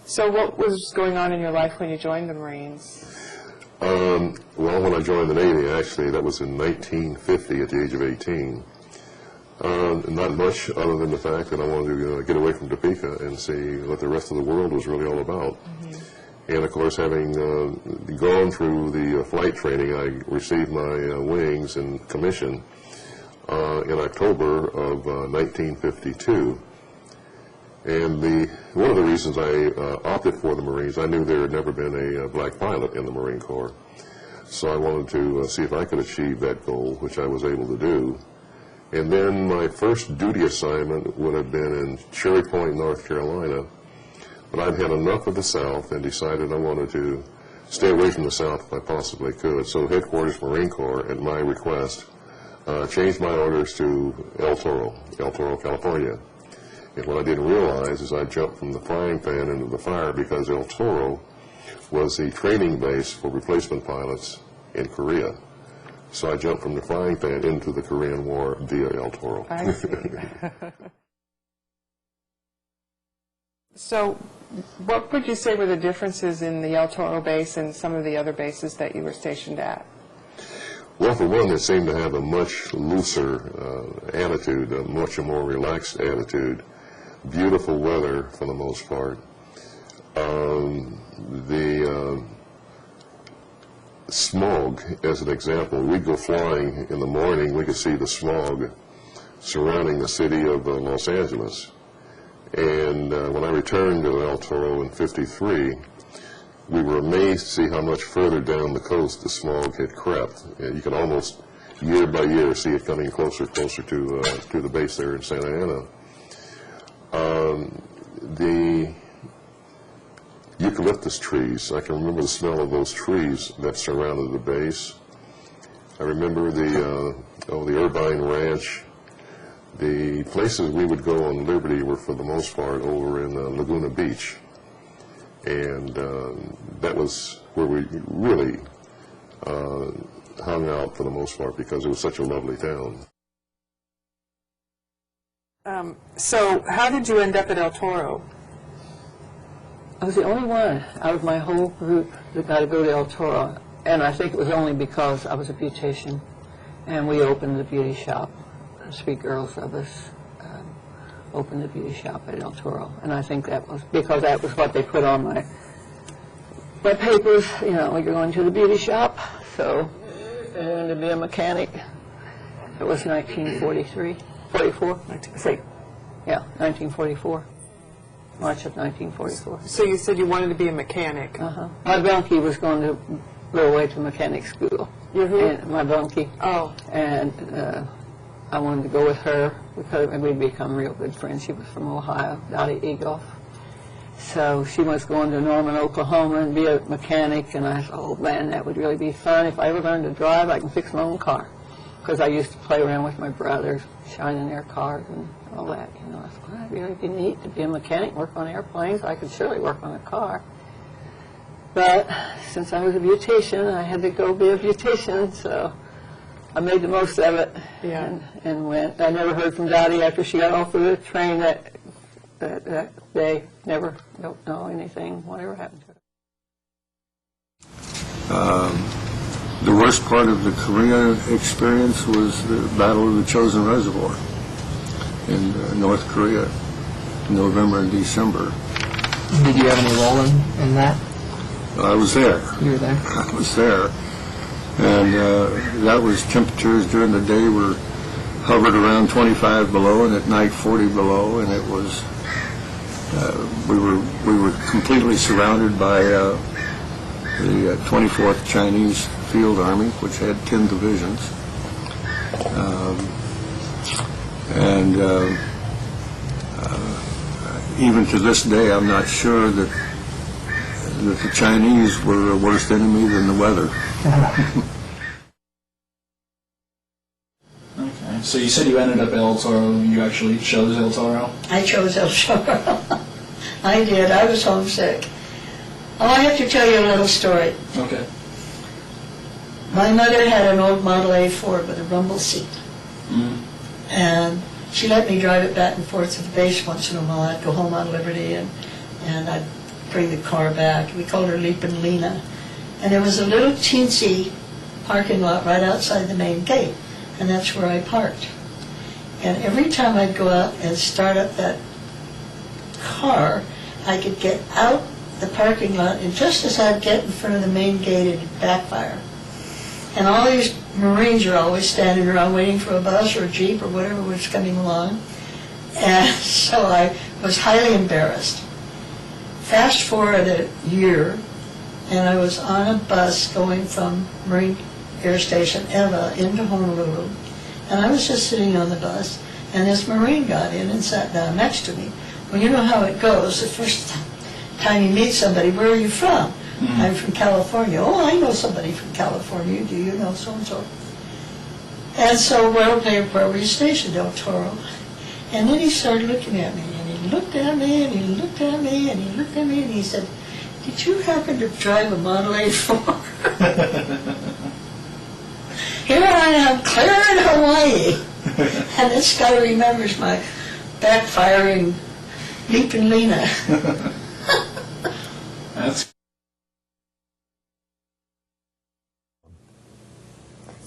So what was going on in your life when you joined the Marines? Well, when I joined the Navy, actually, that was in 1950 at the age of 18. Not much other than the fact that I wanted to get away from Topeka and see what the rest of the world was really all about. And, of course, having gone through the flight training, I received my wings and commission in October of 1952. And one of the reasons I opted for the Marines, I knew there had never been a black pilot in the Marine Corps. So I wanted to see if I could achieve that goal, which I was able to do. And then my first duty assignment would have been in Cherry Point, North Carolina. But I'd had enough of the South and decided I wanted to stay away from the South if I possibly could. So Headquarters Marine Corps, at my request, changed my orders to El Toro, California. And what I didn't realize is I jumped from the frying pan into the fire because El Toro was the training base for replacement pilots in Korea. So I jumped from the frying pan into the Korean War via El Toro. I see. So what would you say were the differences in the El Toro base and some of the other bases that you were stationed at? Well, for one, they seemed to have a much looser attitude, a much more relaxed attitude. Beautiful weather for the most part. The smog, as an example, we'd go flying in the morning, we could see the smog surrounding the city of Los Angeles. And when I returned to El Toro in '53, we were amazed to see how much further down the coast the smog had crept. And you could almost, year by year, see it coming closer to the base there in Santa Ana. The eucalyptus trees, I can remember the smell of those trees that surrounded the base. I remember the Irvine Ranch. The places we would go on Liberty were, for the most part, over in Laguna Beach. And that was where we really hung out for the most part because it was such a lovely town. So how did you end up at El Toro? I was the only one out of my whole group that got to go to El Toro, and I think it was only because I was a beautician, and we opened the beauty shop. 3 girls of us opened the beauty shop at El Toro, and I think that was because that was what they put on my papers. You know, you're going to the beauty shop, so I wanted to be a mechanic. It was 1944. Yeah, 1944. March of 1944. So you said you wanted to be a mechanic. My donkey was going to go away to mechanic school. And my donkey. Oh. And I wanted to go with her because we'd become real good friends. She was from Ohio, Dottie Egoff. So she was going to Norman, Oklahoma and be a mechanic. And I thought, oh man, that would really be fun. If I ever learned to drive, I can fix my own car. Because I used to play around with my brothers, shining their cars and all that. You know, I thought, well, that'd really be neat to be a mechanic, work on airplanes. I could surely work on a car. But since I was a beautician, I had to go be a beautician, so I made the most of it. Yeah. And went. I never heard from Dottie after she got off of the train that day. Don't know anything, whatever happened to her. The worst part of the Korea experience was the Battle of the Chosin Reservoir in North Korea, November and December. Did you have any role in that? I was there. You were there? I was there. And that was temperatures during the day were hovered around 25 below and at night 40 below, and it was we were completely surrounded by the 24th Chinese Field Army, which had 10 divisions. Even to this day, I'm not sure that the Chinese were a worse enemy than the weather. Okay, so you said you ended up at El Toro. You actually chose El Toro? I chose El Toro. I did. I was homesick. Oh, I have to tell you a little story. Okay. My mother had an old Model A Ford with a rumble seat. And she let me drive it back and forth to the base once in a while. I'd go home on Liberty and I'd bring the car back. We called her Leapin' Lena. And there was a little teensy parking lot right outside the main gate, and that's where I parked. And every time I'd go out and start up that car, I could get out the parking lot, and just as I'd get in front of the main gate, it'd backfire. And all these Marines are always standing around waiting for a bus or a Jeep or whatever was coming along. And so I was highly embarrassed. Fast forward a year, and I was on a bus going from Marine Air Station Eva into Honolulu. And I was just sitting on the bus, and this Marine got in and sat down next to me. Well, you know how it goes. The first time you meet somebody, where are you from? Mm-hmm. I'm from California. Oh, I know somebody from California. Do you know so-and-so? And so, well, where were you stationed? El Toro. And then he started looking at me, and he looked at me, and he looked at me, and he looked at me, and he said, did you happen to drive a Model A4? Here I am, clear in Hawaii. And this guy remembers my backfiring Leapin' Lena. That's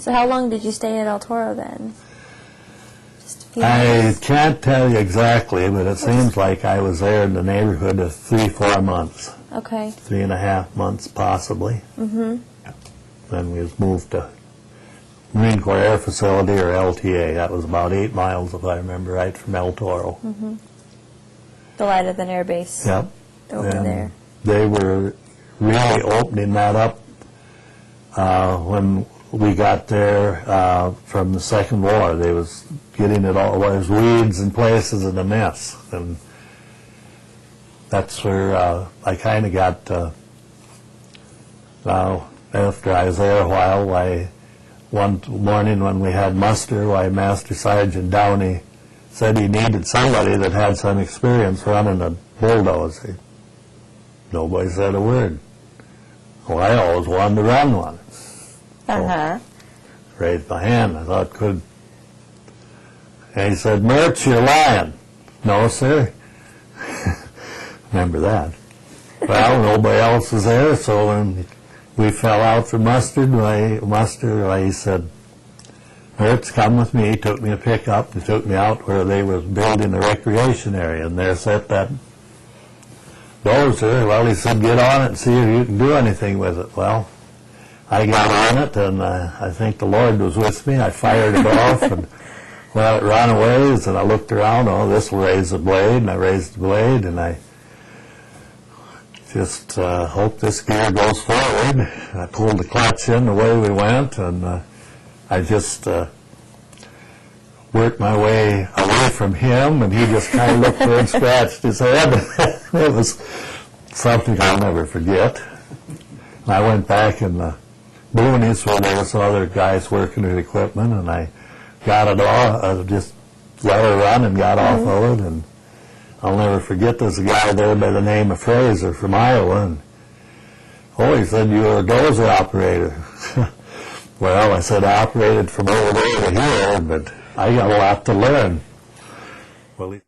So how long did you stay at El Toro then? Just a few I months? can't tell you exactly, but it seems like I was there in the neighborhood of 3-4 months. Okay. 3.5 months, possibly. Mm-hmm. Then we was moved to Marine Corps Air Facility, or LTA. That was about 8 miles, if I remember right, from El Toro. Mm-hmm. The Leiden Air Base. Yep. Over And there. they were really opening that up when we got there from the Second War. They was getting it all, there was weeds in places and a mess. And that's where I kind of got, after I was there a while, one morning when we had muster, Master Sergeant Downey said he needed somebody that had some experience running a bulldozer. Nobody said a word. Well, I always wanted to run one. Uh-huh. Raised my hand. I thought, could. And he said, Mertz, you're lying. No, sir. Remember that. Well, nobody else was there, so when we fell out for muster, he said, Mertz, come with me. He took me a pickup and took me out where they was building a recreation area, and there sat that dozer. Well, he said, get on it and see if you can do anything with it. Well, I got on it, and I think the Lord was with me. I fired it off, and well, it ran away, and I looked around, oh, this will raise the blade, and I raised the blade, and I just hope this gear goes forward. I pulled the clutch in, away we went, and I just worked my way away from him, and he just kind of looked there and scratched his head. It was something I'll never forget. And I went back in the boonies where there were some other guys working with equipment, and I got it all, just let her run and got off of it, and I'll never forget there's a guy there by the name of Fraser from Iowa, and he said, you were a dozer operator. Well, I said, I operated from over there to here, but I got a lot to learn. Well,